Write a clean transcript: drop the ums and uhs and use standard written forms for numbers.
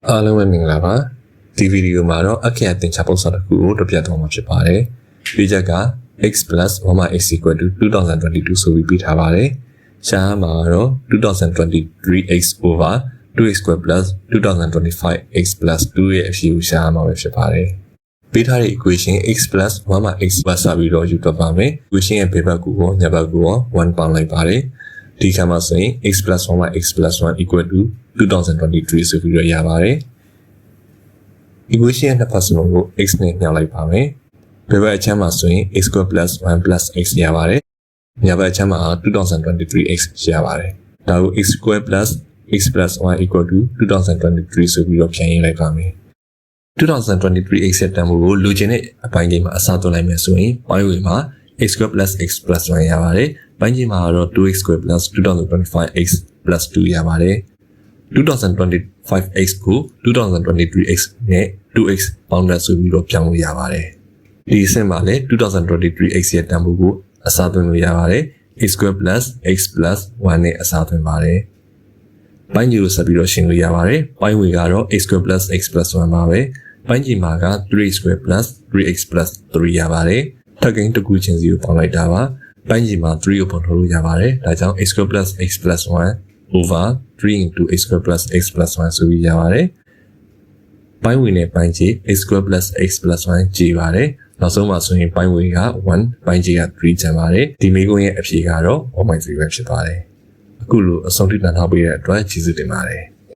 အားလုံးပဲမင်္ဂလာပါဒီဗီဒီယိုမှာတော့အခက်အသင်ချပုံစံတစ်ခုကိုထုတ်ပြသွားမှာဖြစ်ပါတယ်ဒီချက်က x+1 x equal to 2022ဆိုပြီးပြထားပါတယ်ရှားမှာတော့ 2023x over 2x squared plus 2025x plus 2ရဲ့အဖြေကိုရှားမှာပဲဖြစ်ပါတယ်ပေးထားတဲ့ equation x+1 x ပတ်စာပြီးတော့ယူတော့ပါမယ် equation ရဲ့ဘယ်ဘက်ကိုရောညာဘက်ကိုရော1ပေါင်းလိုက်ပါတယ်ဒီခါမှာဆိုရင် x+1 x+1 equal to 2023ဆိုပြီးတော့ရပါတယ် equation ရဲ့နှစ်ဖက်စလုံးကို x နဲ့ညှိလိုက်ပါမယ်ဘယ်ဘက်အချမ်းမှာဆိုရင် x squared plus 1 plus x ရပါတယ်ညာဘက်အချမ်းမှာ 2023x ရပါတယ်ဒါကို x squared plus x plus 1 equal to 2023ဆိုပြီးတော့ပြန်ရေးလိုက်ပါမယ် 2023x ရဲ့တန်ဖိုးကိုလိုချင်တဲ့အပိုင်းကြီးမှာအစားသွင်းလိုက်မယ်ဆိုရင်ပိုင်းဝေမှာ x squared plus x plus 1ရပါတယ်ပိုင်းကြီးမှာတော့ 2x squared plus 2025x plus 2ရပါတယ် 2025x ကို 2023x နဲ့ 2x ပေါင်းတဲ့ဆိုပြီးတော့ပြောင်းလို့ရပါတယ်ဒီအဆင့်မှာလည်း 2023x ရဲ့တန်ဖိုးကိုအစားသွင်းလို့ရပါတယ် x squared plus x plus 1နဲ့အစားသွင်းပါတယ်ပိုင်းကြီးကိုဆက်ပြီးတော့ရှင်းလို့ရပါတယ်ပိုင်းဝေကတော့ x squared plus x plus 1ပါပဲပိုင်းကြီးမှာက 3x squared plus 3x plus 3ရပါတယ်ထပ်ကိန်းတစ်ခုချင်းစီကိုပေါင်းလိုက်တာပါပိုင်းကြီးမှာ3ကိုပေါင်းထုတ်လို့ရပါတယ်ဒါကြောင့် x squared plus x plus 1 over 3 into x squared plus x plus 1ဆိုပြီးရပါတယ်ပိုင်းဝေနဲ့ပိုင်းကြီး x squared plus x plus 1ကြည့်ပါတယ်နောက်ဆုံးမှာဆိုရင်ပိုင်းဝေက1ပိုင်းကြီးက3ကျန်ပါတယ်ဒီမိကုန်းရဲ့အဖြေကတော့ 1.3 ပဲဖြစ်ပါတယ်အခုလိုအဆုံးထိနားထောင်ပေးတဲ့အတွက်ကျေးဇူးတင်ပါတယ်